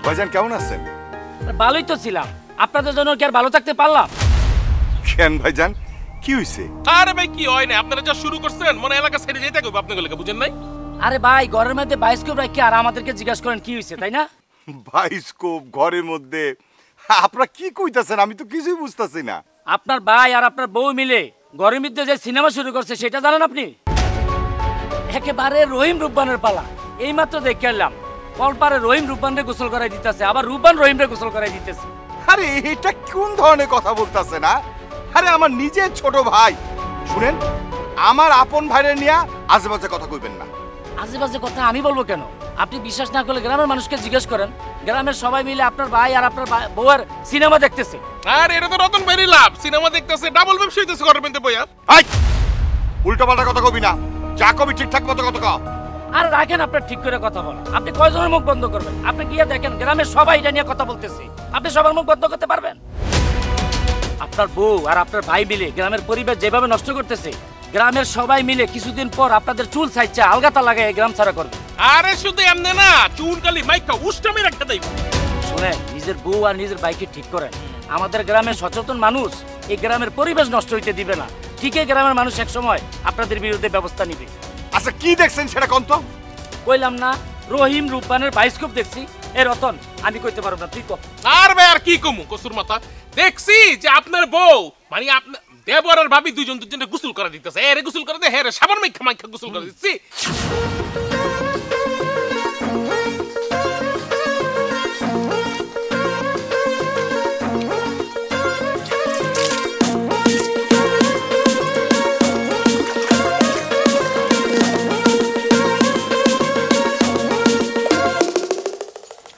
ভাইজান কেমন আছেন? ভালোই তো ছিলাম, আপনাদের জন্য কি আর ভালো থাকতে পারলাম? কেন ভাইজান, কি হইছে? আরে ভাই কি হয় না, আপনারা যা শুরু করছেন মনে এলাকা ছেড়ে যেতে হবে আপনাদের লেগে, বুঝেন নাই? আরে ভাই, ঘরের মধ্যে বায়োস্কোপ রাখি আর আমাদেরকে জিজ্ঞাসা করেন কি হয়েছে, তাই না? বায়োস্কোপ ঘরের মধ্যে? আপনারা কি কইতাছেন? আমি তো কিছুই বুঝতাছি না। আপনার ভাই আর আপনার বউ মিলে ঘরের মধ্যে যে সিনেমা শুরু করছে সেটা জানেন আপনি? একেবারে রহিম রূপবানের পালা। এইমাত্র দেখে এলাম কলপারে রহিম রূপবানরে গোসল করাই দিতেছে, আবার রূপবান রহিমরে গোসল করাই দিতেছে। আরে এটা কোন ধরনের কথা বলতাছে না? আরে আমার নিজের ছোট ভাই। শুনেন, আমার আপন ভাইরে নিয়ে আজেবাজে কথা কইবেন না। আজেবাজে কথা আমি বলবো কেন? আপনি বিশ্বাস না করলে গ্রামের মানুষকে জিজ্ঞেস করেন, গ্রামের সবাই মিলে আপনার ভাই আর আপনার বউয়ের সিনেমা দেখতেছে। আর এটা তো রতন ভাইয়েরই লাভ, সিনেমা দেখতেছে, ডাবল ব্যবসা হইতেছে ঘরের মধ্যে বইয়া। আই উল্টোপাল্টা কথা কবি না, যা কবি ঠিকঠাক মতো কথা কও। আর রাখেন আপনার ঠিক করে কথা বলা। আপনি কয়জনের মুখ বন্ধ করবেন? আপনি গিয়ে দেখেন গ্রামের সবাই এটা নিয়ে কথা বলতেছে, আপনি সবার মুখ বন্ধ করতে পারবেন? আপনার বউ আর আপনার ভাই মিলে গ্রামের পরিবেশ যেভাবে নষ্ট করতেছে, গ্রামের সবাই মিলে কিছুদিন পর আপনাদের চুল সাইচা আলগাতা লাগায় গ্রাম ছাড়া করবে। আরে শুধু এমনি না, চুল কালি মাইকা উষ্টামে রাখতে দেব। শুনেন, নিজের বউ আর নিজের ভাইকে ঠিক করেন। আমাদের গ্রামের সচেতন মানুষ এই গ্রামের পরিবেশ নষ্ট হইতে দিবে না। ঠিকই গ্রামের মানুষ এক সময় আপনাদের বিরুদ্ধে ব্যবস্থা নিবে। আচ্ছা কি দেখছেন সেটা কোন তো? কইলাম না, রহিম রূপবানের বায়োস্কোপ দেখছি। এ রতন, আমি কইতে পারব না, তুই কর। আর ভাই আর কি কমু কসুর মাথা, দেখছি যে আপনার বউ মানে আপনার দেবর আর ভাবি দুইজন দুজনে গোসল করে দিতেছে। এরে গোসল করে দে, হেরে সাবান মাইখা মাইখা গোসল করে দিচ্ছি।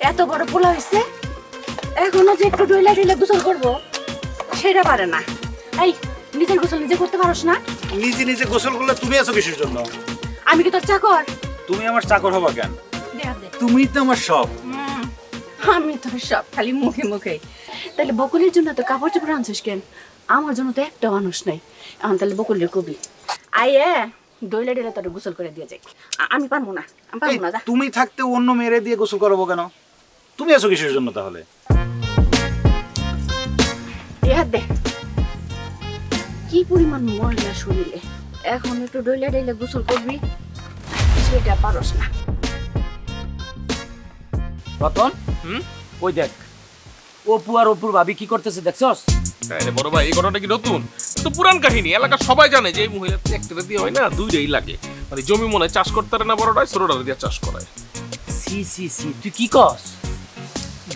এত বড় পোলা হয়েছে, এখনো যে একটু ডইলা ডইলা গোসল করবো সেটা পারে না। এই নিজের গোসল নিজে করতে পারোস না? নিজে নিজে গোসল করলে তুমি আছো কিসের জন্য? আমি কি তোর চাকর? তুমি আমার চাকর হবা কেন? দে দে। তুমি তো আমার সব। আমি তোর সব খালি মুখে মুখে। তাহলে বকুলের জন্য তো কাপড় চোপড় আনছিস কেন? আমার জন্য তো একটা মানুষ নাই। এখন তাহলে বকুলের কবি আইয়ে ডইলা ডইলা তোর গোসল করে দিয়ে যাই। আমি পারবো না, আমি পারবো না। যা। তুমি থাকতে অন্য মেরে দিয়ে গোসল করাবো কেন? তুমি আছো কিসের জন্য তাহলে? দে কি পরিমাণ ময়লা শরীরে, এখন একটু ডইলা ডইলা গোসল করবি সেটা পারস না। রতন, ওই দেখ অপু আর অপুর ভাবি কি করতেছে দেখছস? আরে বড় ভাই, এই ঘটনাটা কি নতুন? এটা তো পুরান কাহিনী, এলাকার সবাই জানে যে এই মহিলা একটা দিয়ে হয় না, দুইটাই লাগে। মানে জমি মনে চাষ করতে পারে না বড়টাই, ছোটটা দিয়ে চাষ করায়। সি সি সি, তুই কি কস?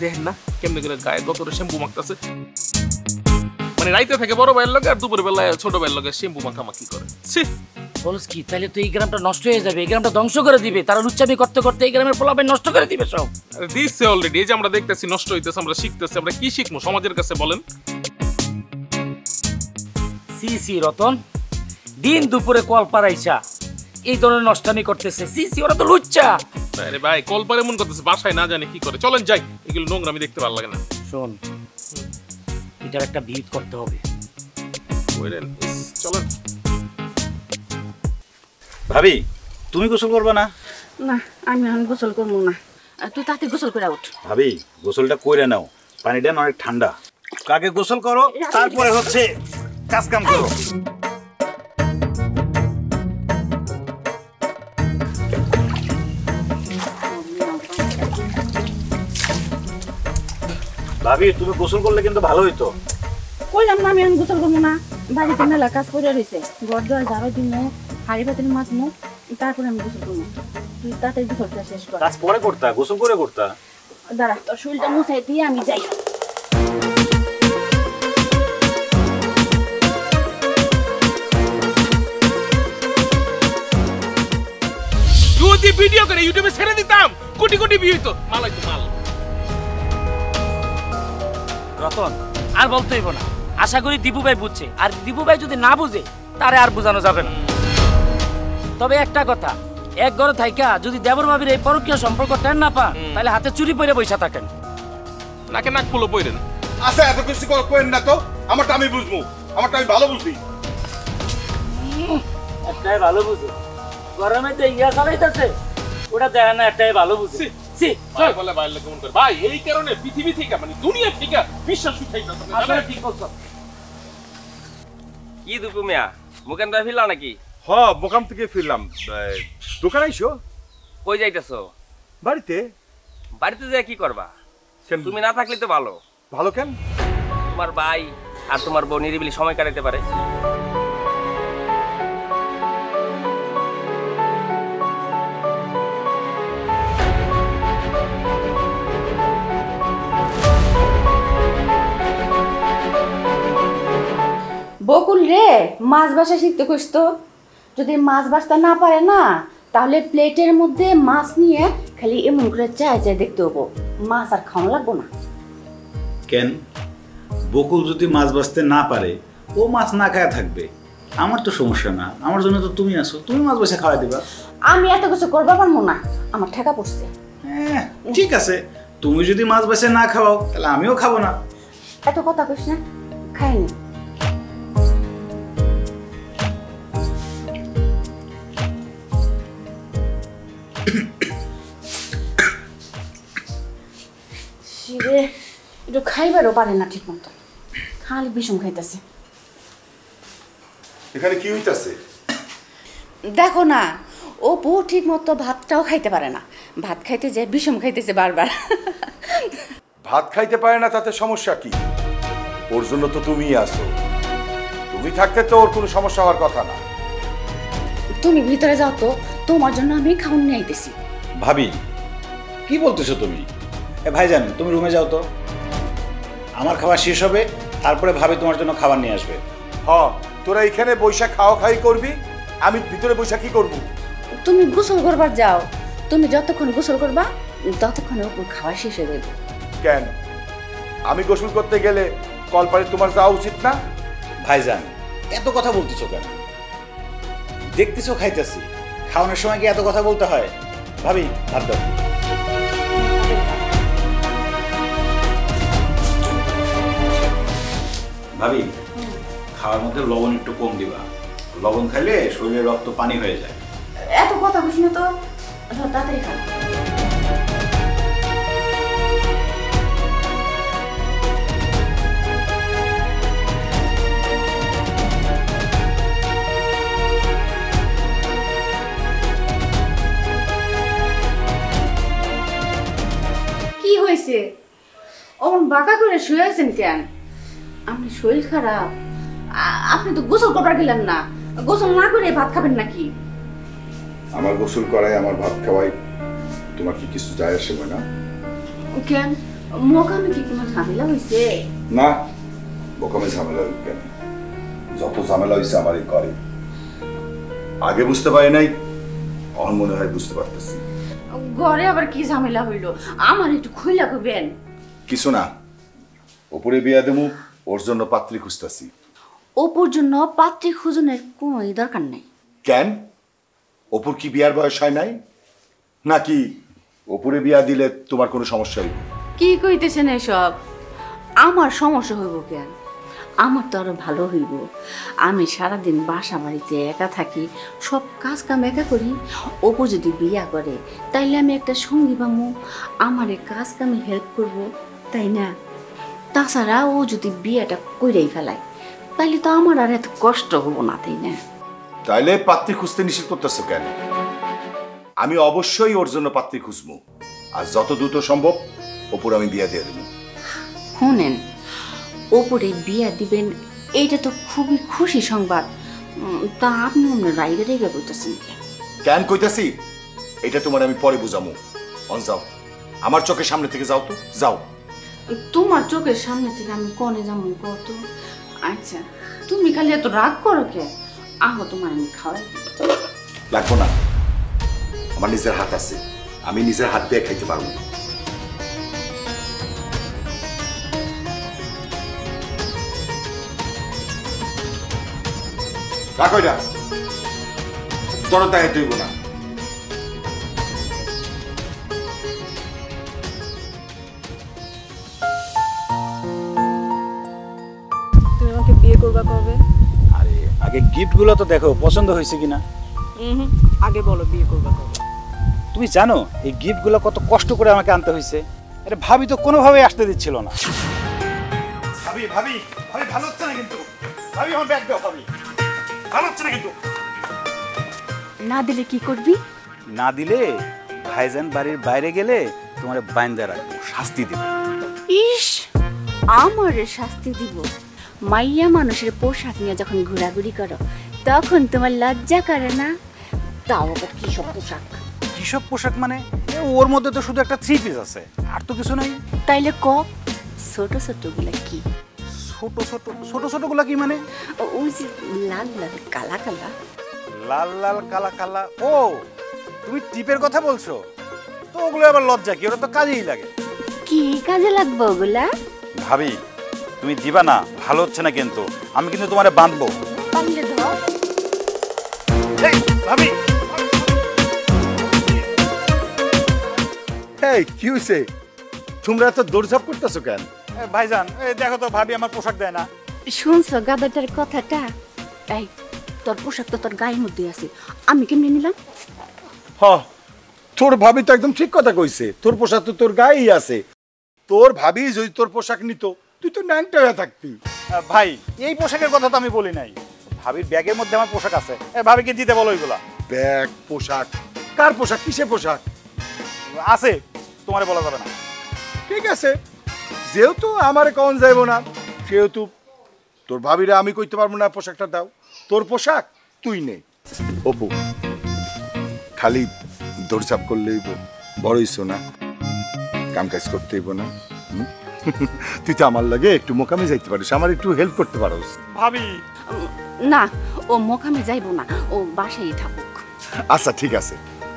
দেখেন না কেমনে করে গায়ে গতরে শ্যাম্পু মাখতেছে। মানে রাইতে থেকে বড় ভাইয়ের লগে আর দুপুর বেলায় ছোট ভাইয়ের লগে শ্যাম্পু মাখামাখি করে। ছি বলস কি? তাহলে তো এই গ্রামটা নষ্ট হয়ে যাবে, এই গ্রামটা ধ্বংস করে দিবে। তারা লুচ্চামি করতে করতে এই গ্রামের পোলাপান নষ্ট করে দিবে সব। আরে দিচ্ছে অলরেডি, এই যে আমরা দেখতেছি নষ্ট হইতেছে, আমরা শিখতেছি। আমরা কি শিখবো সমাজের কাছে বলেন? সি সি রতন, দিন দুপুরে কল পারাইছা এই ধরনের নষ্টামি করতেছে। সি সি, ওরা তো লুচ্চা। আরে ভাই কলপারে মন করতেছে, বাসায় না জানি কি করে। চলেন যাই, এগুলো নোংরা আমি দেখতে ভালো লাগে না। শোন, এটার একটা ভিত করতে হবে। চলেন। ভাবি তুমি গোসল করবে না? না, আমি এখন গোসল করবো না। তুই তাতে গোসল করে উঠ। ভাবি গোসলটা কইরে নাও, পানিটা অনেক ঠান্ডা। আগে গোসল করো, তারপরে হচ্ছে কাজ কাম করো। ভাবি তুমি গোসল করলে কিন্তু ভালো হইতো। কইলাম না আমি এখন গোসল করবো না। বাড়িতে মেলা কাজ করে রয়েছে, ঘর দোয়ার ঝাড়ু দিমু, হাড়ি পাতিল মাজমু, তারপরে আমি গোসল করবো। তুই তাড়াতাড়ি গোসলটা শেষ কর। কাজ পরে করতা, গোসল করে করতা। দাঁড়া, তোর শরীরটা মুছাই দিয়ে আমি যাই। যদি ভিডিও করে ইউটিউবে ছেড়ে দিতাম, কোটি কোটি ভিউ হইতো। মালাই তো মাল। রতন, আর বলতে হইব না। আশা করি দীপু ভাই বুঝছে, আর দীপু ভাই যদি না বুঝে তারে আর বোঝানো যাবে না। তবে একটা কথা, এক ঘরে থাইকা যদি দেবর ভাবির এই পরকীয় সম্পর্ক টেন না পান, তাহলে হাতে চুরি পরে বইসা থাকেন। নাকে নাক ফুলো পইরেন। আচ্ছা এত কিছু করেন না তো, আমারটা আমি বুঝবো, আমারটা আমি ভালো বুঝি। একটাই ভালো বুঝে, গরমে তো ইয়া চালাইতেছে, ওটা দেয় না, একটাই ভালো বুঝে। ছি ভাই বলে ভাই কেমন করে ভাই এই কারণে পৃথিবী থেকে মানে দুনিয়া থেকে বিশ্বাস উঠাইতাছে না আসলে জানেন? ঠিক বলছো। কি দুপু মিয়া মুকেন ভাই ফিরলা নাকি? হ বোকাম থেকে ফিরলাম দোকানে আইসো কই যাইতেছো? বাড়িতে বাড়িতে যেয়ে কি করবা? তুমি না থাকলে তো ভালো, ভালো কেন তোমার ভাই আর তোমার বউ নিরিবিলি সময় কাটাতে পারে। বকুল রে মাছ বাসা শিখতে কইস তো, যদি মাছ বাসতে না পারে না তাহলে প্লেটের মধ্যে মাছ নিয়ে খালি এমন করে চায় চায় দেখতে হবো, মাছ আর খাওয়া লাগবো না। কেন বকুল যদি মাছ বাছতে না পারে ও মাছ না খায়া থাকবে, আমার তো সমস্যা না, আমার জন্য তো তুমি আছো, তুমি মাছ বাছা খাওয়াই দিবা। আমি এত কিছু করবা পারবো না, আমার ঠেকা পড়ছে। ঠিক আছে, তুমি যদি মাছ বাছে না খাওয়াও তাহলে আমিও খাবো না। এত কথা কইস না, খাইনি। শিরে একটু খাইবারও পারে না ঠিক মতো, খালি বিষম খাইতেছে। এখানে কি হইতাছে দেখো না, ও বউ ঠিক মতো ভাতটাও খাইতে পারে না, ভাত খাইতে যায় বিষম খাইতেছে বারবার। ভাত খাইতে পারে না তাতে সমস্যা কি? ওর জন্য তো তুমিই আছো, তুমি থাকতে তো ওর কোনো সমস্যা হওয়ার কথা না। তুমি ভিতরে যাও তো, তোমার জন্য আমি খাওন নিয়ে আইতেছি। ভাবি কি বলতেছো তুমি? ভাইজান তুমি রুমে যাও তো, আমার খাবার শেষ হবে তারপরে ভাবি তোমার জন্য খাবার নিয়ে আসবে। হ তোরা এখানে বৈশাখ খাওয়া খাই করবি, আমি ভিতরে বৈশাখ কি করবো? তুমি গোসল করবার যাও, তুমি যতক্ষণ গোসল করবা ততক্ষণ ওর খাওয়া শেষ হয়ে যাবে। কেন আমি গোসল করতে গেলে কলপারে তোমার যাওয়া উচিত না? ভাইজান এত কথা বলতেছো কেন? দেখতেছো খাইতেছি, খাওয়ানোর সময় কি এত কথা বলতে হয়? ভাবি ভাত দাও। ভাবি খাওয়ার মধ্যে লবণ একটু কম দিবা, লবণ খাইলে শরীরে রক্ত পানি হয়ে যায়। এত কথা বুঝি না তো, তাড়াতাড়ি খাও। কি হয়েছে? অমন বাঁকা করে শুয়ে আছেন কেন? আপনি শরীর খারাপ? আপনি তো গোসল করবার গেলেন না, গোসল না করে ভাত খাবেন নাকি? আমার গোসল করাই আমার ভাত খাওয়াই তোমার কি কিছু যায় আসে না? কেন মোকামে কি কোনো ঝামেলা হয়েছে? না বোকামে ঝামেলা কেন, যত ঝামেলা হয়েছে আমারই করে। আগে বুঝতে পারি নাই, আমার মনে হয় বুঝতে পারতেছি। ঘরে আবার কি ঝামেলা হইলো আমার একটু খুইলা কইবেন। কিছু না, ওপরে বিয়া দেবো, ওর জন্য পাত্রী খুঁজতেছি। ওপর জন্য পাত্রী খুঁজনের কোনো দরকার নেই। কেন অপুর কি বিয়ার বয়স হয় নাই নাকি? অপুরে বিয়া দিলে তোমার কোনো সমস্যা হইব? কি কইতেছেন এসব? আমার সমস্যা হইব কেন? আমার তো আরো ভালো হইব। আমি সারাদিন বাসা বাড়িতে একা থাকি, সব কাজ কাম একা করি। অপু যদি বিয়া করে তাইলে আমি একটা সঙ্গী পামু, আমারে কাজ কামে হেল্প করব, তাই না? তাছাড়া ও যদি বিয়েটা কইরাই ফেলায় তাইলে তো আমার আর এত কষ্ট হবো না, তাই না? তাইলে পাত্রী খুঁজতে নিষেধ করতেছো কেন? আমি অবশ্যই ওর জন্য পাত্রী খুঁজবো, আর যত দ্রুত সম্ভব অপুর আমি বিয়া দিয়ে দেবো। শুনেন, ওপরে বিয়া দিবেন এইটা তো খুবই খুশি সংবাদ, তা আপনি রাইগে রেগে কইতেছেন কেন? কেন কইতাছি এটা তোমার আমি পরে বুঝামু। অন যাও, আমার চোখের সামনে থেকে যাও তো, যাও। তোমার চোখের সামনে থেকে আমি কনে যাবো কত? আচ্ছা তুমি খালি এত রাগ করো কে? আহ তোমার আমি খাওয়াই দিব। লাগবো না, আমার নিজের হাত আছে, আমি নিজের হাত দিয়ে খাইতে পারবো। রাখো এটা, তোর তাই তুইব না। তুমি আমাকে বিয়ে করবা কবে? আরে আগে গিফটগুলো তো দেখো পছন্দ হয়েছে কিনা। আগে বলো বিয়ে করবা কবে? তুমি জানো এই গিফটগুলো কত কষ্ট করে আমাকে আনতে হয়েছে? আরে ভাবি তো কোনোভাবেই আসতে দিচ্ছিল না। ভাবি ভাবি ভাবি ভালো হচ্ছে না কিন্তু। ভাবি আমার ব্যাগ দাও। ভাবি ভালো হচ্ছে না কিন্তু। না দিলে কি করবি? না দিলে ভাইজান বাড়ির বাইরে গেলে তোমার বাইন্দা রাখবো, শাস্তি দিব। ইস, আমারে শাস্তি দিব? মাইয়া মানুষের পোশাক নিয়ে যখন ঘোরাঘুরি করো তখন তোমার লজ্জা করে না? তাও আবার কি সব পোশাক? কিসব পোশাক মানে? ওর মধ্যে তো শুধু একটা 3 পিস আছে, আর তো কিছু নাই। তাইলে ক ছোট ছোট গুলা কি? ছোট ছোট ছোট ছোট গুলা কি মানে? ওই যে লাল লাল কালা কালা। লাল লাল কালা কালা? ও তুমি টিপের কথা বলছো? তো ওগুলো আবার লজ্জা কি? ওরা তো কাজেই লাগে। কি কাজে লাগবে ওগুলা? ভাবি তুমি দিবা না, ভালো হচ্ছে না কিন্তু। আমি কিন্তু তোমারে বাঁধবো। পারলে ধর। এই ভাবি, এই কি হইছে? তোমরা তো দৌড়ঝাঁপ করতেছো কেন? ভাইজান এই দেখো তো ভাবি আমার পোশাক দেয় না। শুনছো গাদাটার কথাটা? এই তোর পোশাক তো তোর গায়ের মধ্যে আছে, আমি কেমনে নিলাম? হ, তোর ভাবি তো একদম ঠিক কথা কইছে। তোর পোশাক তো তোর গায়েই আছে। তোর ভাবি যদি তোর পোশাক নিত, তুই তো ন্যাংটা হয়ে থাকতি। ভাই এই পোশাকের কথা তো আমি বলি নাই। ভাবির ব্যাগের মধ্যে আমার পোশাক আছে, ভাবিকে দিতে বলো ওইগুলা। ব্যাগ, পোশাক? কার পোশাক? কিসের পোশাক? আছে, তোমারে বলা যাবে না। ঠিক আছে, যেহেতু আমারে কন যাইব না, সেহেতু তোর ভাবিরা আমি কইতে পারবো না পোশাকটা দাও। তোর পোশাক তুই নে। অপু, খালি দৌড়ঝাঁপ করলেই বড় হইছো না, কাম কাজ করতে হইব না। তুই তো আমার লাগে একটু মোকামে যাইতে পারিস, আমার একটু হেল্প করতে পারোস। ভাবি না, ও মোকামে যাইব না, ও বাসায় থাকুক। আচ্ছা ঠিক আছে,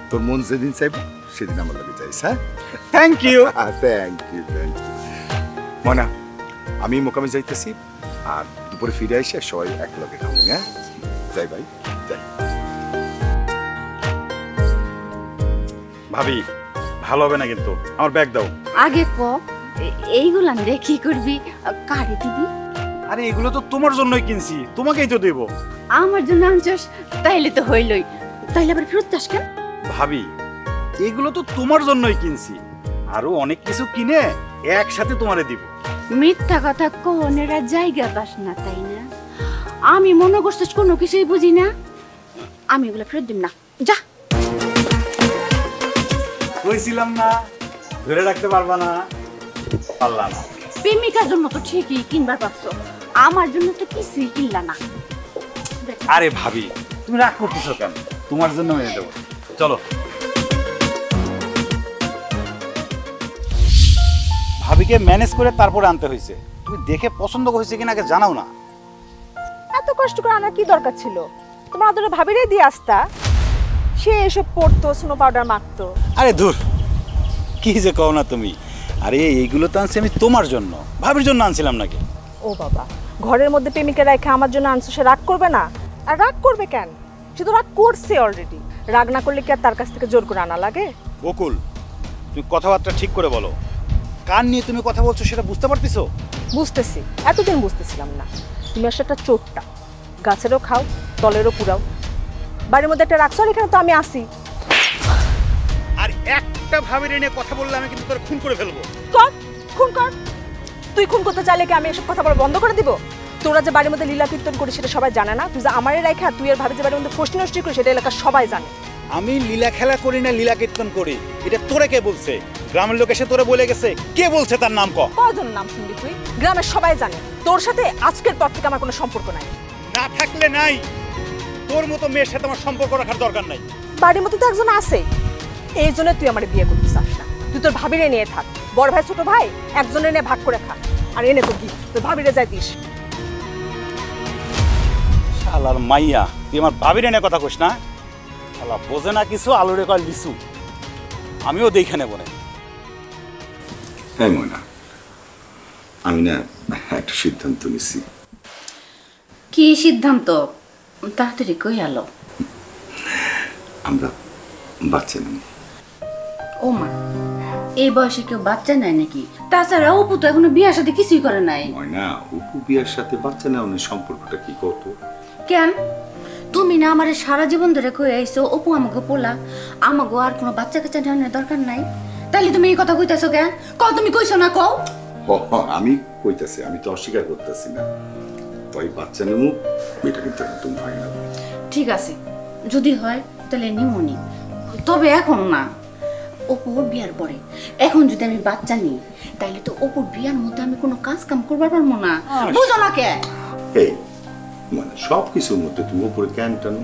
তোর মন যেদিন চাইব সেদিন আমার লাগে যাইস। হ্যাঁ, thank you. Thank you, thank you. মনা, আমি মোকামে যাইতেছি, আর দুপুরে ফিরে এসে সবাই এক লগে খাবো। হ্যাঁ, যাই ভাই, যাই। ভাবি ভালো হবে না কিন্তু, আমার ব্যাগ দাও। আগে ক এইগুলা দিয়ে কি করবি? কারে দিবি? আরে এগুলো তো তোমার জন্যই কিনছি, তোমাকেই তো দেবো। আমার জন্য আনছস, তাইলে তো হইলই। তাইলে আবার ফেরত চাস কেন? ভাবি এগুলো তো তোমার জন্যই কিনছি, আরো অনেক কিছু কিনে একসাথে তোমারে দিব। মিথ্যা কথা কোনেরা জায়গা পাস না, তাই না? আমি মনে করছিস কোনো কিছুই বুঝি না। আমি এগুলো ফেরত দিব না, যা। কইছিলাম না ধরে রাখতে পারবা না, পারলাম না। প্রেমিকার জন্য তো ঠিকই কিনবার পারছো, আমার জন্য তো কিছুই কিনলা না। আরে ভাবি তুমি রাগ করতেছো কেন? তোমার জন্য এনে দেবো, চলো। ভাবিকে ম্যানেজ করে তারপরে আনতে হয়েছে। তুমি দেখে পছন্দ হয়েছে কিনা আগে জানাও না। এত কষ্ট করে আনার কি দরকার ছিল? তোমার আদরে ভাবিরে দিয়ে আসতা, সে এসব পড়তো, স্নো পাউডার মাখতো। আরে ধুর, কি যে কও না তুমি। আরে এইগুলো তো আনছি আমি তোমার জন্য, ভাবির জন্য আনছিলাম নাকি? ও বাবা, ঘরের মধ্যে প্রেমিকা রেখে আমার জন্য আনছো, সে রাগ করবে না? আর রাগ করবে কেন? সে তো রাগ করছে অলরেডি। রাগ না করলে কি আর তার কাছ থেকে জোর করে আনা লাগে? বকুল, তুমি কথাবার্তা ঠিক করে বলো। কান নিয়ে তুমি কথা বলছো সেটা বুঝতে পারতেছো? বুঝতেছি, এতদিন বুঝতেছিলাম না। তুমি আসলে একটা চোরটা, গাছেরও খাও তলেরও পুরাও। বাড়ির মধ্যে একটা রাখছো, আর এখানে তো আমি আসি। আর একটা ভাবির নিয়ে কথা বললে আমি কিন্তু তোর খুন করে ফেলবো। কর, খুন কর। তুই খুন করতে চাইলে কি আমি এসব কথা বলা বন্ধ করে দিব? তোরা যে বাড়ির মধ্যে লীলা কীর্তন করি সেটা সবাই জানে না? তুই যে আমারে রাখা তুই আর ভাবি যে বাড়ির মধ্যে ফষ্টি নষ্টি করি সেটা এলাকার সবাই জানে। আমি লীলা খেলা করি না, লীলা কীর্তন করি। এটা তোরে কে বলছে? গ্রামের লোক এসে তোরে বলে গেছে? কে বলছে তার নাম ক? কজন নাম শুনবি তুই? গ্রামের সবাই জানে তোর সাথে আজকের পর থেকে আমার কোনো সম্পর্ক নাই। না থাকলে নাই, তোর মতো মেয়ের সাথে আমার সম্পর্ক রাখার দরকার নাই। বাড়ির মধ্যে তো একজন আছে, এই জন্য তুই আমার বিয়ে করতে চাস না। তুই তোর ভাবিরে নিয়ে থাক, বড় ভাই ছোট ভাই একজনের নিয়ে ভাগ করে খা। আর এনে তো কি তোর ভাবিরে যাই দিস। শালার মাইয়া, তুই আমার ভাবির এনে কথা কইস না? শালা বোঝে না কিছু, আলুরে কয় লিচু। আমিও দেখে নেব না। হ্যাঁ ময়না, আমি না একটা সিদ্ধান্ত নিছি। কি সিদ্ধান্ত? তাড়াতাড়ি কই আলো। আমরা বাচ্চা নেব। ও মা, এই বয়সে কেউ বাচ্চা নেয় নাকি? তাছাড়া অপু তো এখনো বিয়ার সাথে কিছুই করে নাই। ময়না, অপু বিয়ার সাথে বাচ্চা নেওয়ার সম্পর্কটা কি কত? কেন? তুমি না আমারে সারা জীবন ধরে কই আইছো অপু আমাকে পোলা আমাকে আর কোনো বাচ্চা কাচ্চা নেওয়ার দরকার নাই, তাইলে তুমি এই কথা কইতাছো কেন? কও তুমি কইছো না কও। আমি কইতাছি, আমি তো অস্বীকার করতেছি না। তাই বাচ্চা নেমু এটা কিন্তু একদম হয় না। ঠিক আছে, যদি হয় তাহলে নিমুনি, তবে এখন না, অপুর বিয়ার পরে। এখন যদি আমি বাচ্চা নিই তাইলে তো অপুর বিয়ার মধ্যে আমি কোনো কাজ কাম করবার পারবো না, বুঝো না কে? এই মানে সব কিছুর মধ্যে তুমি উপরে কেন টানো?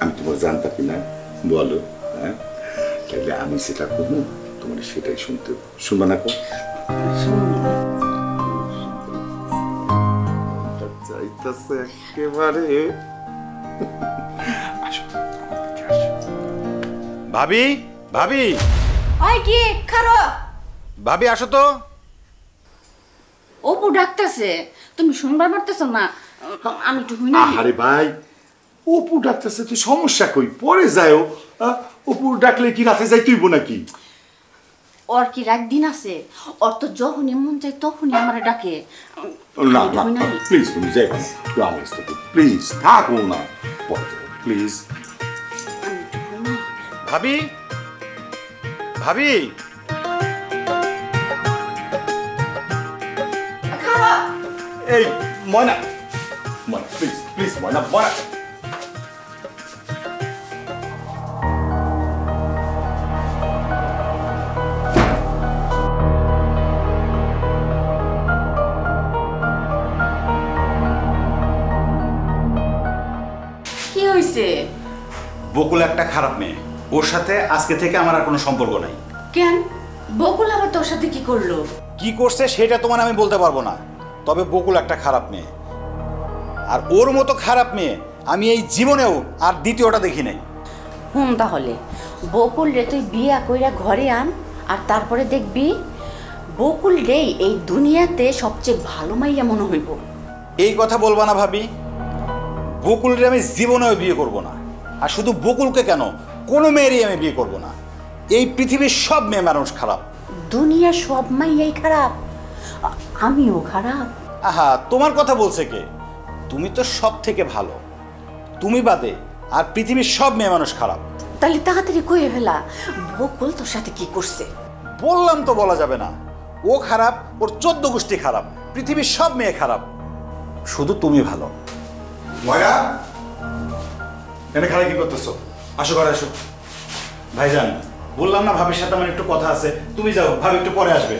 আমি তোমার জানতা কি না বলো? হ্যাঁ, তাহলে আমি সেটা করবো, তোমার সেটাই শুনতে শুনবা না? চাইতেছে একেবারে। ভাবি, ভাবি, ওই কি খারো, ভাবি আসো তো। অপু ডাকতেছে, তুমি শুনবার পারতেছো না? আমি একটু হই না। আরে ভাই, অপু ডাকতেছে, তুই সমস্যা কই? পরে যাও। অপু ডাকলে কি রাতে যাই তুইব নাকি? ওর কি রাত দিন আছে? ওর তো যখনই মন চাই তখনই আমারে ডাকে। না না প্লিজ, তুমি যাই না, তুই আমার সাথে প্লিজ থাকো না, প্লিজ। ভাবি, ভাবি, এই ময়না, ময়না প্লিজ প্লিজ, ময়না ময়না। কি হইছে? বকুল একটা খারাপ মেয়ে, ওর সাথে আজকে থেকে আমার আর কোনো সম্পর্ক নাই। কেন? বকুল আবার তোর সাথে কি করলো? কি করছে সেটা তোমার আমি বলতে পারবো না, তবে বকুল একটা খারাপ মেয়ে, আর ওর মতো খারাপ মেয়ে আমি এই জীবনেও আর দ্বিতীয়টা দেখি নাই। তাহলে বকুল রে তুই বিয়া কইরা ঘরে আন, আর তারপরে দেখবি বকুল রে এই দুনিয়াতে সবচেয়ে ভালো মাইয়া মনে হইব। এই কথা বলবা না ভাবি, বকুলরে আমি জীবনেও বিয়ে করব না। আর শুধু বকুলকে কেন, কোনো মেয়েরই আমি বিয়ে করব না। এই পৃথিবীর সব মেয়ে মানুষ খারাপ। দুনিয়া সব মাইয়াই খারাপ? আমিও খারাপ? আহা, তোমার কথা বলছে কে? তুমি তো সব থেকে ভালো, তুমি বাদে আর পৃথিবীর সব মেয়ে মানুষ খারাপ। তাহলে তাড়াতাড়ি কয়ে ফেলা, বকুল তোর সাথে কি করছে? বললাম তো বলা যাবে না। ও খারাপ, ওর 14 গোষ্ঠী খারাপ, পৃথিবীর সব মেয়ে খারাপ, শুধু তুমি ভালো। ময়না, এনে খারাপ কি করতেছো? আসো ঘরে আসো। ভাইজান, বললাম না ভাবির সাথে আমার একটু কথা আছে, তুমি যাও, ভাবি একটু পরে আসবে।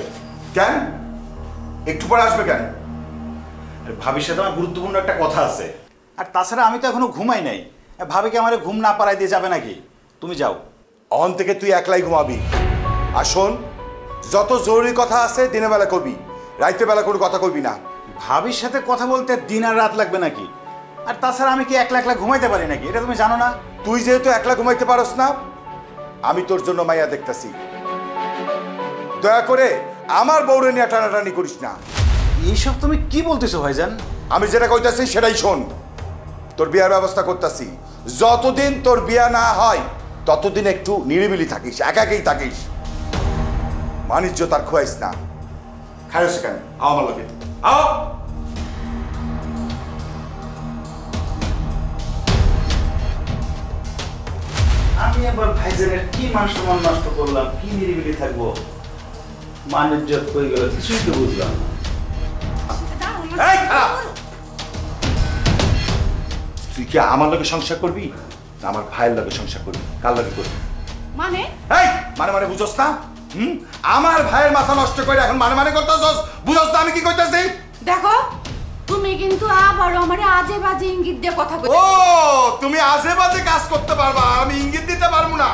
কেন একটু পরে আসবে কেন? ভাবির সাথে আমার গুরুত্বপূর্ণ একটা কথা আছে। আর তাছাড়া আমি তো এখনো ঘুমাই নাই, ভাবিকে আমার ঘুম না পাড়াই দিয়ে যাবে নাকি? তুমি যাও। অন থেকে তুই একলাই ঘুমাবি। আর শোন, যত জরুরি কথা আছে দিনের বেলা কবি, রাইতে বেলা কোনো কথা কবি না। ভাবির সাথে কথা বলতে দিন আর রাত লাগবে নাকি? আর তাছাড়া আমি কি একলা একলা ঘুমাইতে পারি নাকি? এটা তুমি জানো না? তুই যেহেতু একলা ঘুমাইতে পারস না, আমি তোর জন্য মাইয়া দেখতাছি। দয়া করে আমার বউরে নিয়ে টানাটানি করিস না। এইসব তুমি কি বলতেছো ভাইজান? আমি যেটা কইতাছি সেটাই শোন। তোর বিয়ার ব্যবস্থা করতাছি, যতদিন তোর বিয়া না হয় ততদিন একটু নিরিবিলি থাকিস, একাকেই থাকিস, বাণিজ্য তার খোয়াইস না। খাইস কেন? আমার লোকে আও। আমি আবার ভাইজানের কি মান সম্মান নষ্ট করলাম? কি নিরিবিলি থাকবো? মান ইজ্জত কই গেল কিছুই তো বুঝলাম না। এই খারাপ! তুই কি আমার লোকে সংসার করবি না আমার ভাইয়ের লোকে সংসার করবি? কার লোকে করবি? মানে এই মানে মানে বুঝছস না? আমার ভাইয়ের মাথা নষ্ট করে এখন মানে মানে করতেছস, বুঝছস না আমি কি কইতাছি? দেখো, তুমি কিন্তু আবার আমারে আজে বাজে ইঙ্গিত দিয়ে কথা কই। ও, তুমি আজে বাজে কাজ করতে পারবা, আমি ইঙ্গিত দিতে পারবো না।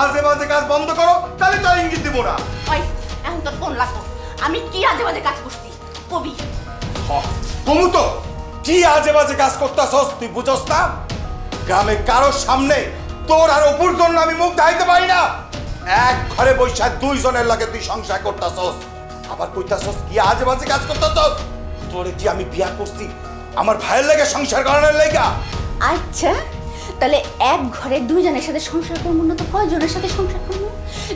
আজে বাজে কাজ বন্ধ করো, তাহলে তো ইঙ্গিত দিব না। ওই এখন তোর কোন লাগবো? আমি কি আজে বাজে কাজ করছি কবি? কমু তো কি আজে বাজে কাজ করতেছস তুই বুঝছস না? গ্রামে কারোর সামনে তোর আর অপুর জন্য আমি মুখ দেখাইতে পারি না। এক ঘরে বৈশা দুইজনের লাগে তুই সংসার করতেছস, আবার কইতাছস কি আজে বাজে কাজ করতেছস? তোরে কি আমি বিয়া করছি আমার ভাইয়ের লাগে সংসার করানোর লাগা? আচ্ছা, তাহলে এক ঘরে দুইজনের সাথে সংসার করবো না তো কয়জনের সাথে সংসার করবো?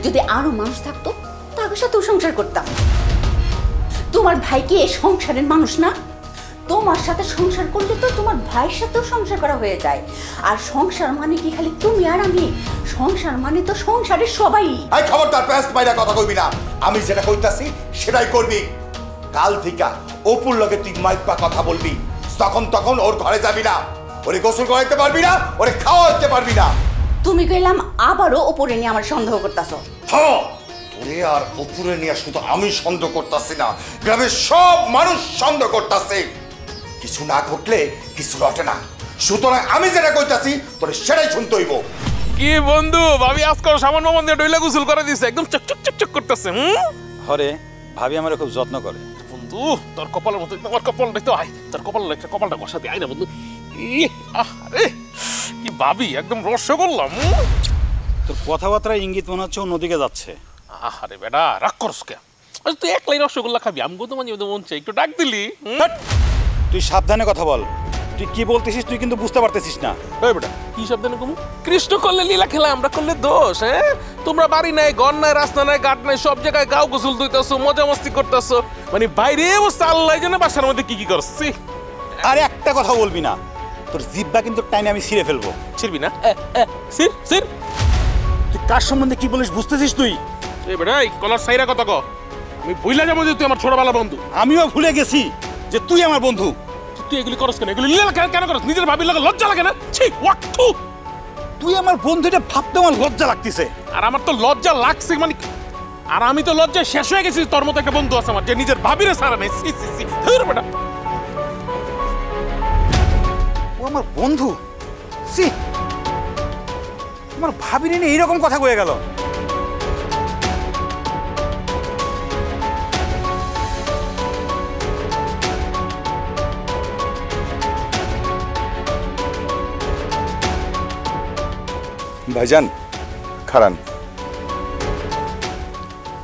যদি আরো মানুষ থাকতো তাদের সাথেও সংসার করতাম। তোমার ভাই কি এই সংসারের মানুষ না? তোমার সাথে সংসার করলে তো তোমার ভাইয়ের সাথেও সংসার করা হয়ে যায়। আর সংসার মানে কি খালি তুমি আর আমি? সংসার মানে তো সংসারের সবাই। এই খবরদার পেস্ট বাইরা কথা কইবি না। আমি যেটা কইতাছি সেটাই করবি। কাল থেকে অপুর লগে তুই মাইপা কথা বলবি। তখন ওর ঘরে যাবি না, ওরে গোসল করাইতে পারবি না, ওরে খাওয়াইতে পারবি না। তুমি কইলাম আবারও ওপরে নিয়ে আমার সন্দেহ করতেছো? হ্যাঁ, তোরে আর অপুরে নিয়ে শুধু আমি সন্দেহ করতেছি না, গ্রামের সব মানুষ সন্দেহ করতেছে। কিছু না ঘটলে কিছু ঘটে না, সুতরাং আমি যেটা কইতাছি তোরে সেটাই শুনতে হইব। কি বন্ধু, ভাবি আজকাল সামান্য মন দিয়ে ডইলা গোসল করে দিছে, একদম চকচক চকচক করতেছে। হরে ভাবি আমার খুব যত্ন করে। বন্ধু তোর কপালের মতো আমার কপালটাই তো আয়, তোর কপালটা বসাতে আয় না বন্ধু। আরে কি ভাবি, একদম রসগোল্লা। তোর কথাবার্তা ইঙ্গিত মনে হচ্ছে নদীকে যাচ্ছে। আরে বেটা রাগ করস কে? তুই একলাই রসগোল্লা খাবি, আমি তো মাঝে মন চাই একটু ডাক দিলি। তুই সাবধানে কথা বল, তুই কি বলতেছিস তুই কিন্তু বুঝতে পারতেছিস না। ওই বেটা কি সাবধানে কমু? কৃষ্ণ করলে লীলা খেলা, আমরা করলে দোষ। হ্যাঁ, তোমরা বাড়ি নাই, ঘর নাই, রাস্তা নাই, ঘাট নাই, সব জায়গায় গাও গোসল ধুইতেছো, মজা মস্তি করতেছো, মানে বাইরে অবস্থা আল্লাহ জানে বাসার মধ্যে কি করছি। আরে একটা কথা বলবি না, তোর জিব্বা কিন্তু টাইনে আমি ছিঁড়ে ফেলবো। ছিড়বি না? সির সির। তুই কার সম্বন্ধে কি বলিস বুঝতেছিস তুই? এই বেটা এই কলার সাইরা কথা ক। আমি ভুইলা যাবো যে তুই আমার ছোটবেলা বন্ধু। আমিও ভুলে গেছি যে তুই আমার বন্ধু। তুই এগুলি করস কেন? এগুলি লীলা কেন করস? নিজের ভাবির লাগে লজ্জা লাগে না? ছি ওয়াক থু। তুই আমার বন্ধুটা ভাবতে আমার লজ্জা লাগতেছে। আর আমার তো লজ্জা লাগছে, মানে আর আমি তো লজ্জায় শেষ হয়ে গেছি। তোর মতো একটা বন্ধু আছে আমার যে নিজের ভাবিরে সারা নাই। সি সি সি ধুর বেটা। ও আমার বন্ধু, সি আমার ভাবির নিয়ে এইরকম কথা কয়ে গেল। ভাইজান খারান,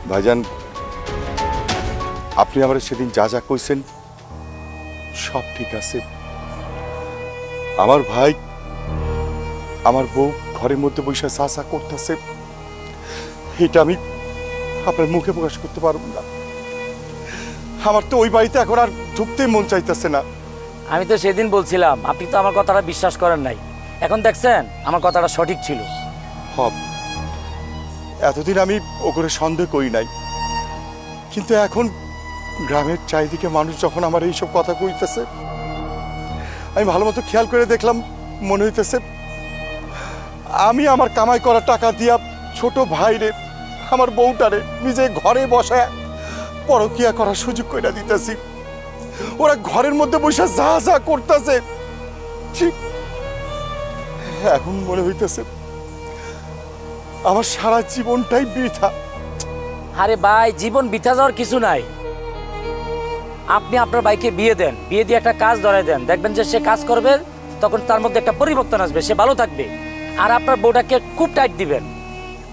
ভাইজান আপনি আমার সেদিন যা যা কইছেন সব ঠিক আছে। আমার ভাই আমার বউ ঘরের মধ্যে বসে চা চা করতেছে, এটা আমি আপনার মুখে প্রকাশ করতে পারবো না। আমার তো ওই বাড়িতে এখন আর ঢুকতেই মন চাইতেছে না। আমি তো সেদিন বলছিলাম, আপনি তো আমার কথাটা বিশ্বাস করেন নাই। এখন দেখছেন আমার কথাটা সঠিক ছিল। হব এতদিন আমি ওকে সন্দেহ করি নাই, কিন্তু এখন গ্রামের চারিদিকে মানুষ যখন আমার এইসব কথা কইতেছে, আমি ভালো মতো খেয়াল করে দেখলাম, মনে হইতেছে আমি আমার কামাই করা টাকা দিয়া ছোট ভাইরে আমার বউটারে নিজে ঘরে বসায় পরকিয়া করার সুযোগ করে দিতেছি। ওরা ঘরের মধ্যে বসে যা যা করতেছে, ঠিক এখন মনে হইতেছে আমার সারা জীবনটাই বৃথা। আরে ভাই, জীবন বৃথা যাওয়ার কিছু নাই। আপনি আপনার ভাইকে বিয়ে দেন, বিয়ে দিয়ে একটা কাজ ধরাই দেন, দেখবেন যে সে কাজ করবে, তখন তার মধ্যে একটা পরিবর্তন আসবে, সে ভালো থাকবে। আর আপনার বউটাকে খুব টাইট দিবেন।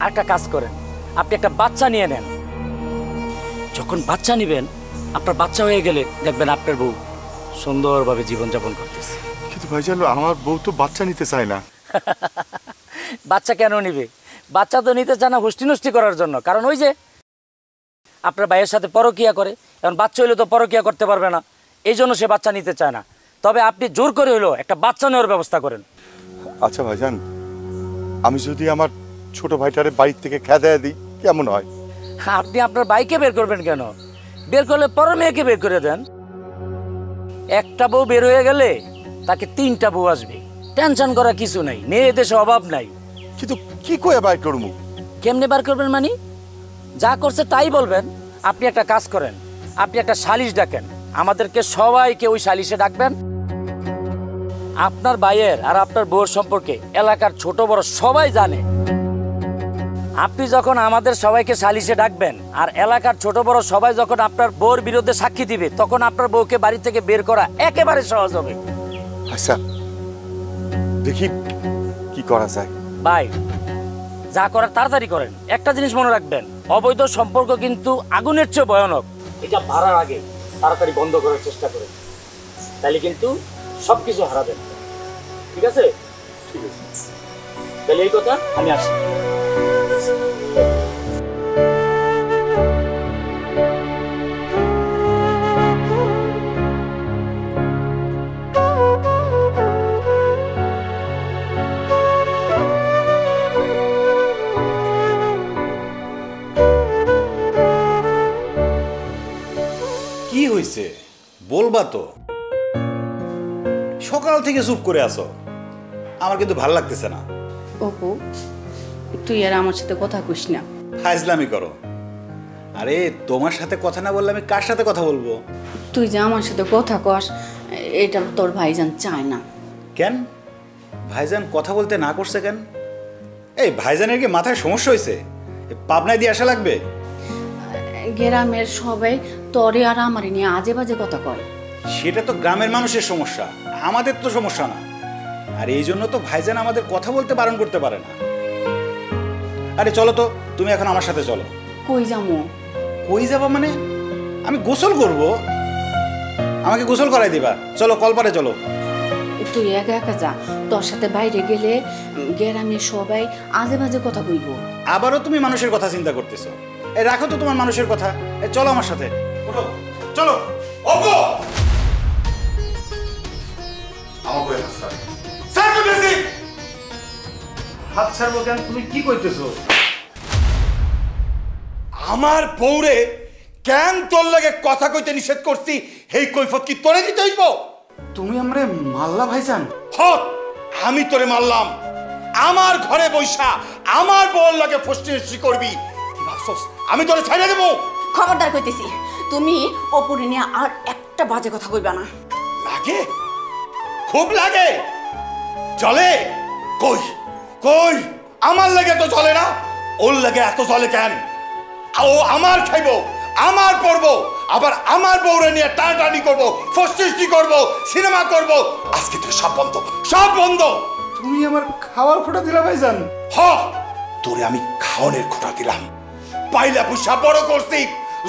আর একটা কাজ করেন, আপনি একটা বাচ্চা নিয়ে নেন। যখন বাচ্চা নেবেন, আপনার বাচ্চা হয়ে গেলে দেখবেন আপনার বউ সুন্দরভাবে জীবনযাপন করতেছে। কিন্তু ভাইজান আমার বউ তো বাচ্চা নিতে চায় না। বাচ্চা কেন নিবে? বাচ্চা তো নিতে চায় না হুষ্টি নষ্টি করার জন্য। কারণ ওই যে আপনার ভাইয়ের সাথে পরকিয়া করে, এখন বাচ্চা হইলে তো পরকিয়া করতে পারবে না, এই জন্য সে বাচ্চা নিতে চায় না। তবে আপনি জোর করে হইলো একটা বাচ্চা নেওয়ার ব্যবস্থা করেন। আচ্ছা ভাইজান, আমি যদি আমার ছোট ভাইটারে বাড়ির থেকে খেদায় দিই কেমন হয়? আপনি আপনার ভাইকে বের করবেন কেন? বের করলে পরের মেয়েকে বের করে দেন। একটা বউ বের হয়ে গেলে তাকে 3টা বউ আসবে, টেনশন করার কিছু নাই, মেয়ে দেশে অভাব নাই। কিন্তু কি কয়ে বাইর করবো? কেমনে বার করবেন মানে? যা করছে তাই বলবেন। আপনি একটা কাজ করেন, আপনি একটা সালিশ ডাকেন, আমাদেরকে সবাইকে ওই সালিশে ডাকবেন। আপনার ভাইয়ের আর আপনার বউর সম্পর্কে এলাকার ছোট বড় সবাই জানে। আপনি যখন আমাদের সবাইকে সালিশে ডাকবেন আর এলাকার ছোট বড় সবাই যখন আপনার বউর বিরুদ্ধে সাক্ষী দিবে, তখন আপনার বউকে বাড়ি থেকে বের করা একেবারে সহজ হবে। আচ্ছা দেখি কি করা যায়। ভাই, যা করার তাড়াতাড়ি করেন। একটা জিনিস মনে রাখবেন, অবৈধ সম্পর্ক কিন্তু আগুনের চেয়ে ভয়ানক। এটা ভাড়ার আগে তাড়াতাড়ি বন্ধ করার চেষ্টা করেন, তাহলে কিন্তু সবকিছু হারাবেন। ঠিক আছে? ঠিক আছে, তাহলে এই কথা আমি আসি। হয়েছে বলবা তো? সকাল থেকে চুপ করে আছো, আমার কিন্তু ভালো লাগতেছে না। অপু তুই আর আমার সাথে কথা কইস না। ফাজলামি করো। আরে তোমার সাথে কথা না বললে আমি কার সাথে কথা বলবো? তুই যে আমার সাথে কথা কস এটা তোর ভাইজান চায় না। কেন ভাইজান কথা বলতে না করছে কেন? এই ভাইজানের কি মাথায় সমস্যা হয়েছে? পাবনায় দিয়ে আসা লাগবে? গ্রামের সবাই তরে আর আমারে নিয়ে আজে বাজে কথা কয়। সেটা তো গ্রামের মানুষের সমস্যা, আমাদের তো সমস্যা না। আর এই জন্য তো ভাইজান আমাদের কথা বলতে বারণ করতে পারে না। আরে চলো তো, তুমি এখন আমার সাথে চলো। কই যামু? কই যাবা মানে? আমি গোসল করব, আমাকে গোসল করাই দিবা। চলো কলপারে চলো। তুই একা একা যা, তোর সাথে বাইরে গেলে গ্রামের সবাই আজে বাজে কথা কইব। আবারও তুমি মানুষের কথা চিন্তা করতেছো। এই রাখো তো তোমার মানুষের কথা, এই চলো আমার সাথে। ওঠো চলো। ওগো আমার বই হাত ছাড়। ছাড় কইতেছি। হাত ছাড়বো কেন? তুমি কি কইতেছো? আমার বউরে কেন তোর লাগে কথা কইতে নিষেধ করছি, এই কৈফত কি তোরে দিতে হইব? তুমি আমরে মাল্লা ভাইজান? হট, আমি তোরে মারলাম। আমার ঘরে বৈশা আমার বউর লাগে ফষ্টি করবি, কি ভাবছস আমি তোরে ছাইড়া দেব? খবরদার কইতেছি, তুমি অপুরে নিয়ে আর একটা বাজে কথা কইবা না। লাগে? খুব লাগে? চলে? কই কই আমার লাগে তো চলে না, ওর লাগে এত চলে কেন? ও আমার খাইবো, আমার পড়বো, আবার আমার বউরে নিয়ে টানাটানি করবো, ফষ্টি করবো, সিনেমা করবো। আজকে তো সব বন্ধ, সব বন্ধ। তুমি আমার খাওয়ার ফোঁটা দিলা ভাইজান? হ, তোরে আমি খাওয়ানোর খোঁটা দিলাম, পাইলা পুষা বড় করছি,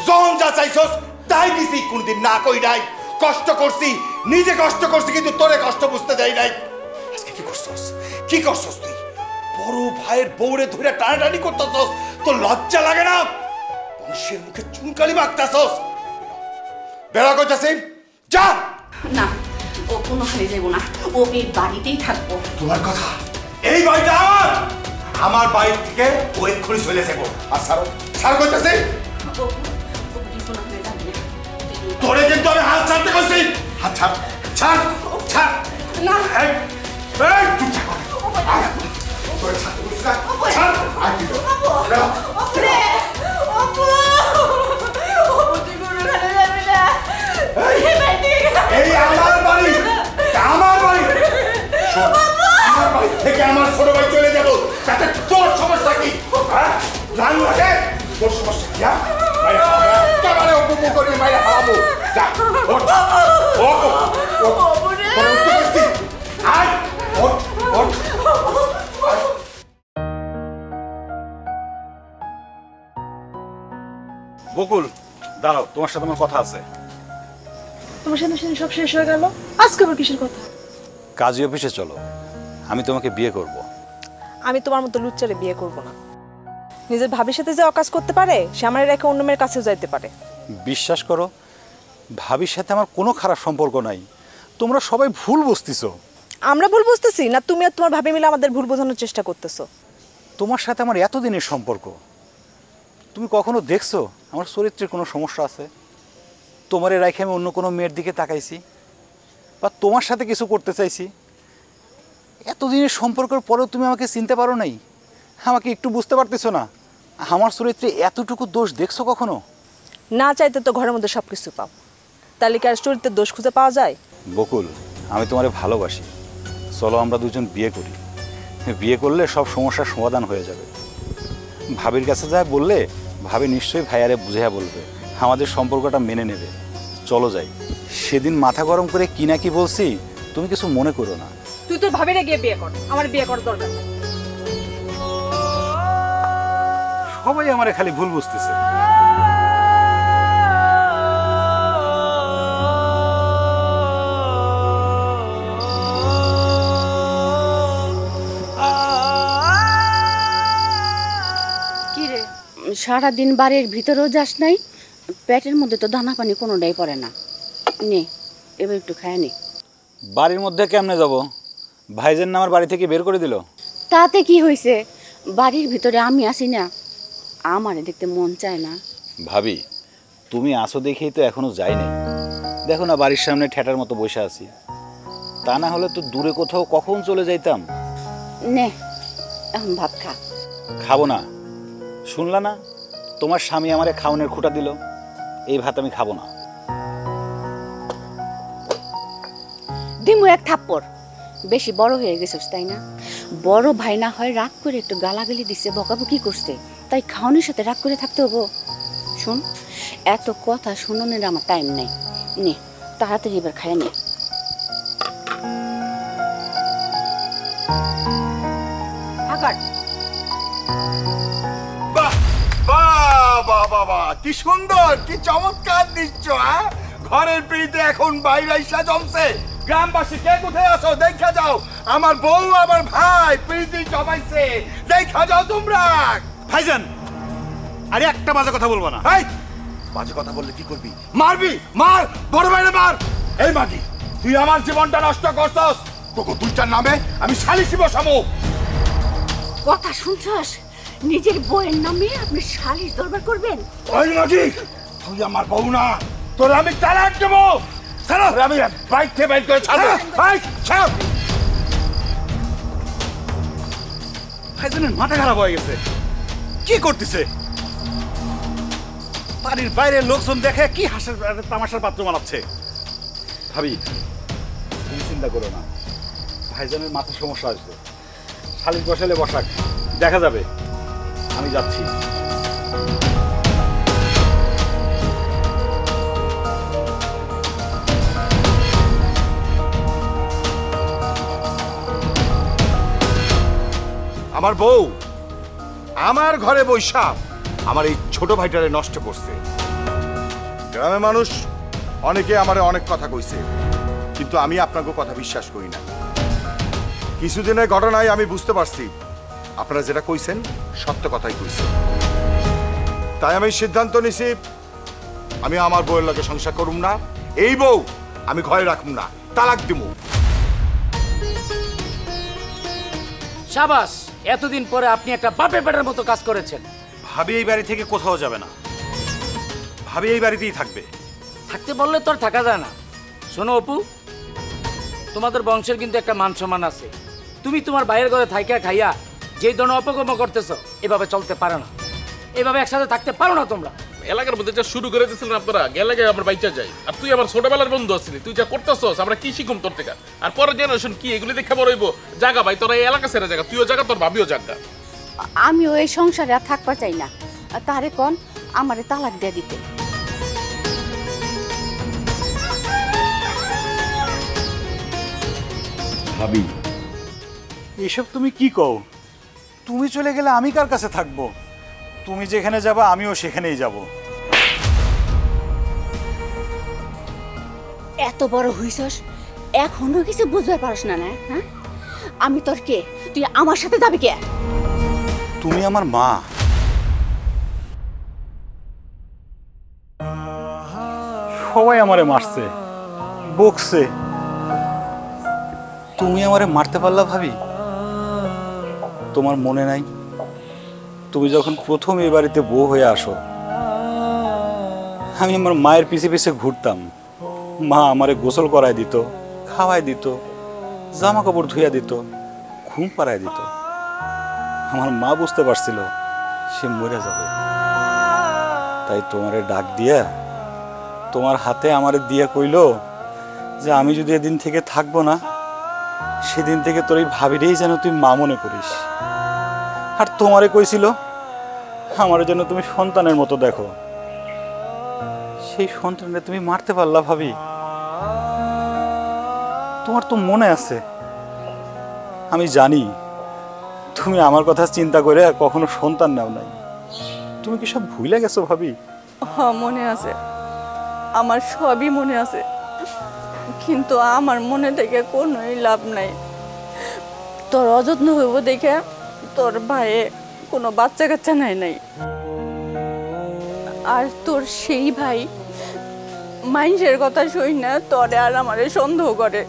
জন যা চাইছস তাই দিছি, কোনদিন না কই নাই। কষ্ট করছি, নিজে কষ্ট করছি, কিন্তু তোরে কষ্ট বুঝতে দেই নাই। আজকে কি করছস? কি করছস তুই? বড় ভাইয়ের বউরে ধরে টানাটানি করতেছস, তোর লজ্জা লাগে না? বংশের মুখে চুনকালি মাখতেছস। বেড়া কইতাছি, যা। না, ও কোনো হয়ে যাবো না, ও এই বাড়িতেই থাকবো। তোমার কথা, এই বাড়িটা আমার, আমার বাড়ি থেকে ও এক্ষুনি চলে যাবো। আর ছাড়ো, ছাড় কইতাছি। তোরে কিন্তু আমি হাত ছাড়তে কইছি। হাত ছাড়, ছাড়, ছাড়। না। এই, এই, তুই ছাড়। আয়, তোরে ছাড়তে কইছি না। ছাড়। আয়, তুই তো। বেরো। এই আমার বাড়ি, আমার বাড়ি। শোন, আমার বাড়ি থেকে আমার ছোট ভাই চলে যাবো, তাতে তোর সমস্যা কি? হ্যাঁ, জান লাগে তোর সমস্যা কি? হ্যাঁ, মাইরা খাওয়া, একেবারে উপভোগ করে মাইরা খাওয়াবো। যা, ওঠ, ওঠ, ওঠ, তোরে উঠতে বলছি। আয়, ওঠ, ওঠ। বকুল দাঁড়াও, তোমার সাথে আমার কথা আছে। তোমার সাথে সব শেষ হয়ে গেল, আজকে আবার কিসের কথা? কাজী অফিসে চলো, আমি তোমাকে বিয়ে করব। আমি তোমার মতো লুচ্চারে বিয়ে করব না। নিজের ভাবির সাথে যে অকাজ করতে পারে সে আমার রেখে অন্য মেয়ের কাছেও যাইতে পারে। বিশ্বাস করো, ভাবির সাথে আমার কোনো খারাপ সম্পর্ক নাই। তোমরা সবাই ভুল বুঝতেছো। আমরা ভুল বুঝতেছি না, তুমি আর তোমার ভাবি মিলে আমাদের ভুল বোঝানোর চেষ্টা করতেছো। তোমার সাথে আমার এতদিনের সম্পর্ক, তুমি কখনো দেখছো আমার চরিত্রের কোনো সমস্যা আছে? তোমারে রাখে আমি অন্য কোনো মেয়ের দিকে তাকাইছি বা তোমার সাথে কিছু করতে চাইছি? এতদিনের সম্পর্কের পরেও তুমি আমাকে চিনতে পারো নাই? আমাকে একটু বুঝতে পারতেছো না? আমার চরিত্রে এতটুকু দোষ দেখছো কখনো? না চাইতে তো ঘরের মধ্যে সব কিছু পাও, তাহলে কি আর চরিত্রের দোষ খুঁজে পাওয়া যায়? বকুল, আমি তোমারে ভালোবাসি, চলো আমরা দুজন বিয়ে করি। বিয়ে করলে সব সমস্যার সমাধান হয়ে যাবে। ভাবির কাছে যা বললে ভাবি নিশ্চয়ই ভাইয়ারে বুঝাইয়া বলবে, আমাদের সম্পর্কটা মেনে নেবে। চলো যাই। সেদিন মাথা গরম করে কি না কি বলছি, তুমি কিছু মনে করো না। তুই তোর ভাবিরে গিয়ে বিয়ে কর, আমার বিয়ে করার দরকার নেই। সবাই আমারে খালি ভুল বুঝতেছে। সারাদিন বাড়ির ভিতরেও যাস নাই, পেটের মধ্যে তো দানা পানি কোনোটাই পড়ে না। নে এবার একটু খায় নে। বাড়ির মধ্যে কেমনে যাব? ভাইজান না আমার বাড়ি থেকে বের করে দিল। তাতে কি হয়েছে? বাড়ির ভিতরে আমি আসি না, আমারে দেখতে মন চায় না। ভাবি, তুমি আসো দেখেই তো এখনো যাই নাই। দেখো না বাড়ির সামনে ঠেটার মতো বসে আছি, তা না হলে তো দূরে কোথাও কখন চলে যাইতাম। নে এখন ভাত খা। খাবো না, শুনলা না তোমার স্বামী আমারে খাওনের খুঁটা দিল, এই ভাত আমি খাবো না। দিমু এক থাপ্পড়, বেশি বড় হয়ে গেছিস তাই না? বড় ভাই না হয় রাগ করে একটু গালাগালি দিছে, বকাবকি করছে, তাই খাওয়ানোর সাথে রাগ করে থাকতে হবো? শুন, এত কথা শুনোনের আমার টাইম নেই, নে তাড়াতাড়ি এবার খায় নে। বাহ বাহ বাহ বাহ বাহ, কি সুন্দর, কি চমৎকার দৃশ্য। ঘরের পিড়িতে এখন বাইরে আইসা জমছে। গ্রামবাসী কে কোথায় আছো দেখা যাও, আমার বউ আমার ভাই পিড়িতে জমাইছে, দেখা যাও তোমরা। ভাইজান, আরে একটা বাজে কথা বলবো না। এই বাজে কথা বললে কি করবি? মারবি, মার, বড় ভাইরে মার। এই মাগি, তুই আমার জীবনটা নষ্ট করছস, তোকে দুইটার নামে আমি সালিশি বসাবো। কথা শুনছস? নিজের বউয়ের নামে আপনি সালিশ দরবার করবেন? ওই মাগি, তুই আমার বউ না, তোর আমি তালাক দেবো। ছাড়ো, আমি বাইক থেকে বাইক করে ছাড়বো। বাইক ছাড়। ভাইজানের মাথা খারাপ হয়ে গেছে, কি করতেছে? বাড়ির বাইরের লোকজন দেখে কি হাসির তামাশার পাত্র বানাচ্ছে। ভাবি তুমি চিন্তা করো না, ভাইজানের মাথায় সমস্যা আসবে, শালিশ বসালে বসাক, দেখা যাবে। আমি যাচ্ছি। আমার বউ আমার ঘরে বৈশা আমার এই ছোট ভাইটারে নষ্ট করছে। গ্রামের মানুষ অনেকে আমারে অনেক কথা কইছে, কিন্তু আমি আপনাকে কথা বিশ্বাস করি না। কিছুদিনের ঘটনায় আমি বুঝতে পারছি আপনারা যেটা কইছেন সত্য কথাই কইছেন। তাই আমি সিদ্ধান্ত নিছি আমি আমার বউয়ের লগে সংসার করুম না, এই বউ আমি ঘরে রাখুম না, তালাক দিমু। শাবাশ, এতদিন পরে আপনি একটা বাপের পেটের মতো কাজ করেছেন। ভাবি এই বাড়ি থেকে কোথাও যাবে না, ভাবি এই বাড়িতেই থাকবে। থাকতে বললে তো আর থাকা যায় না। শোনো অপু, তোমাদের বংশের কিন্তু একটা মান সম্মান আছে। তুমি তোমার বাইরের ঘরে থাইকা খাইয়া যেই ধরনের অপকর্ম করতেছো, এভাবে চলতে পারো না, এভাবে একসাথে থাকতে পারো না তোমরা। এলাকার মধ্যে যা শুরু করে দিয়েছিলেন আপনারা, গেলে আমার বাইচা যাই। আর তুই আমার ছোটবেলার বন্ধু আসছিলি, তুই যা করতেছস আমরা কি শিখুম তোর থেকে? আর পরের জেনারেশন কি এগুলি দেখে বড় হইব? জায়গা ভাই, তোরা এই এলাকা ছেড়ে জায়গা, তুইও জায়গা, তোর ভাবিও জায়গা। আমিও এই সংসারে আর থাকবার চাই না, তারে কোন আমারে তালাক দিয়ে দিতে। ভাবি এসব তুমি কি কও? তুমি চলে গেলে আমি কার কাছে থাকবো? তুমি যেখানে যাবা আমিও সেখানেই যাব। এত বড় হইছস, এখনো কিছু বুঝতে পারছ না? না হ্যাঁ, আমি তোর কে? তুই আমার সাথে যাবি কে? তুমি আমার মা, সবাই আমারে মারছে, বকছে, তুমি আমারে মারতে পারলা ভাবি? তোমার মনে নাই তুমি যখন প্রথম এই বাড়িতে বউ হয়ে আসো, আমি আমার মায়ের পিছে পিছে ঘুরতাম, মা আমারে গোসল করায় দিত, খাওয়াই দিত, জামা কাপড় ধুইয়া দিত, ঘুম পাড়ায় দিত। আমার মা বুঝতে পারছিল সে মরে যাবে, তাই তোমারে ডাক দিয়া তোমার হাতে আমারে দিয়া কইল যে আমি যদি এদিন থেকে থাকবো না, সেদিন থেকে তোর এই ভাবিরেই যেন তুই মা মনে করিস। আর তোমারে কইছিল আমার যেন তুমি সন্তানের মতো দেখো। সেই সন্তানটা তুমি মারতে পারলা ভাবি? তোমার তো মনে আছে, আমি জানি তুমি আমার কথা চিন্তা করে কখনো সন্তান নাও নাই। তুমি কি সব ভুলে গেছো ভাবি? হ্যাঁ মনে আছে, আমার সবই মনে আছে, কিন্তু আমার মনে থেকে কোনোই লাভ নাই। তোর অযত্ন হইব দেখে তোর ভাইয়ে কোনো বাচ্চা কাচ্চা নাই। আর তোর সেই ভাই মানুষের কথা শুই না তোরে আর আমারে সন্দেহ করে,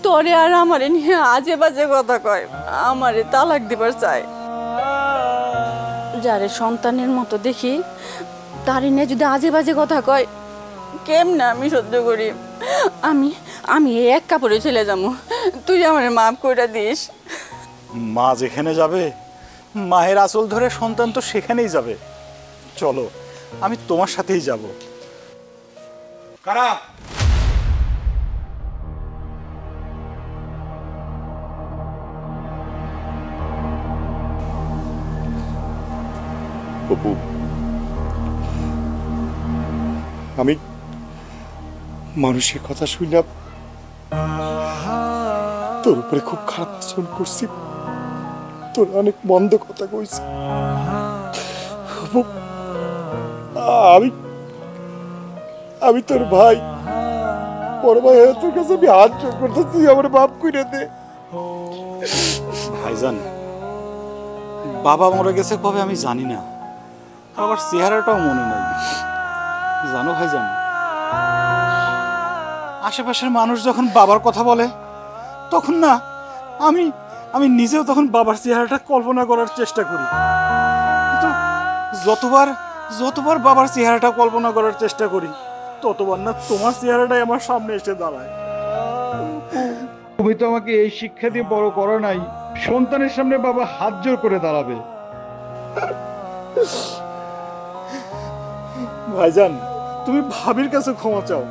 তোরে আর আমারে নিয়ে আজে বাজে কথা কয়, আমারে তালাক দিবার চায়। যারে সন্তানের মতো দেখি তারে নিয়ে যদি আজে বাজে কথা কয়, কেমনে আমি সহ্য করি? আমি আমি এই এক কাপড়ে চলে যাবো, তুই আমার মাফ করে দিস। মা যেখানে যাবে, মায়ের আঁচল ধরে সন্তান তো সেখানেই যাবে। চলো, আমি তোমার সাথেই যাব। কারা? অপু, আমি মানুষের কথা শুনে তোর উপরে খুব খারাপ আচরণ করছি, তোর অনেক মন্দ কথা কইছি। অপু, আমি আমি তোর ভাই, বড় ভাই হয়ে তোর কাছে আমি হাত জোড় করতেছি, আমার বাপ কইরে দে। ভাইজান, বাবা মরে গেছে কবে আমি জানি না, আবার চেহারাটাও মনে নাই। জানো ভাইজান, আশেপাশের মানুষ যখন বাবার কথা বলে তখন না আমি আমি নিজেও তখন বাবার চেহারাটা কল্পনা করার চেষ্টা করি, কিন্তু যতবার বাবার চেহারাটা কল্পনা করার চেষ্টা করি ততবার না তোমার চেহারাটাই আমার সামনে এসে দাঁড়ায়। তুমি তো আমাকে এই শিক্ষা দিয়ে বড় করো নাই, সন্তানের সামনে বাবা হাত জোড় করে দাঁড়াবে। ভাইজান, তুমি ভাবির কাছে ক্ষমা চাও।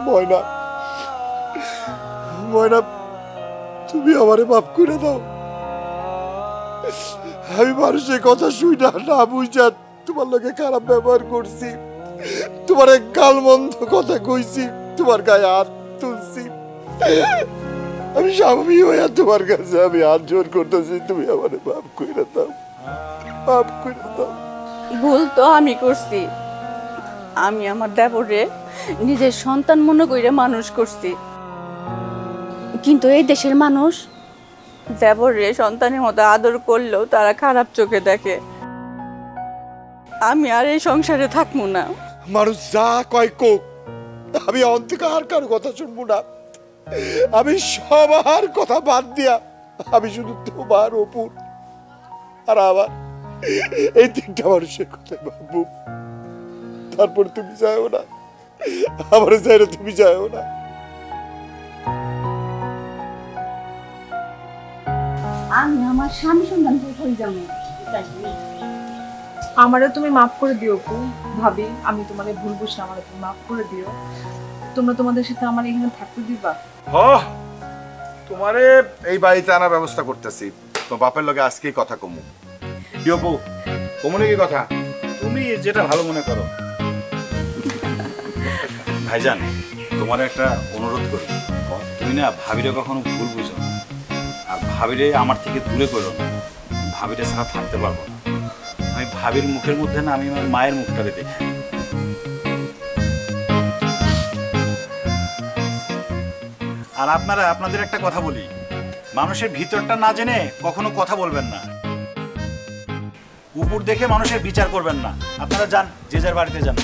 ময়না, ময়না, তুমি আমারে মাফ করে দাও। আমি মানুষের কথা শুই না বুঝা তোমার লোকে খারাপ ব্যবহার করছি, তোমার এক গালমন্দ কথা কইছি, তোমার গায়ে হাত তুলছি। আমি স্বামী হইয়া তোমার কাছে আমি হাত জোর করতেছি, তুমি আমারে মাফ করে দাও, মাফ করে দাও। ভুল তো আমি করছি, আমি আমার দেবরে নিজের সন্তান মনে করে মানুষ করছি, কিন্তু এই দেশের মানুষ দেবরে সন্তানের মতো আদর করলেও তারা খারাপ চোখে দেখে। আমি আর এই সংসারে থাকবো না। মানুষ যা কয় কোক, আমি অন্তকে আর কারো কথা শুনবো না। আমি সবার কথা বাদ দিয়া আমি শুধু তোমার অপুর আর আমার এই তিনটা মানুষের কথা ভাববো। তারপর তুমি যাও না, আমার চাইলে তুমি যাও না। আমি আমার স্বামী সন্তান হয়ে যাবো। আমারে তুমি মাফ করে দিও আপু, ভাবি আমি তোমাদের ভুল বুঝলাম, আমারে তুমি মাফ করে দিও। তোমরা তোমাদের সাথে আমার এখানে থাকতে দিবা? তোমারে এই বাড়িতে আনার ব্যবস্থা করতেছি, তো বাপের লগে আজকেই কথা কমু। কি অপু, কমুনে কি কথা? তুমি যেটা ভালো মনে করো। ভাইজান, তোমার একটা অনুরোধ করি, তুমি না ভাবিরে কখনো ভুল বুঝো না, আর ভাবিরে আমার থেকে দূরে করো না। ভাবিরে ছাড়া থাকতে পারবো না। আমি ভাবির মুখের মধ্যে না আমি আমার মায়ের মুখটারে দেখি। আর আপনাদের একটা কথা বলি, মানুষের ভিতরটা না জেনে কখনো কথা বলবেন না, উপর দেখে মানুষের বিচার করবেন না। আপনারা যান, যে যার বাড়িতে যান।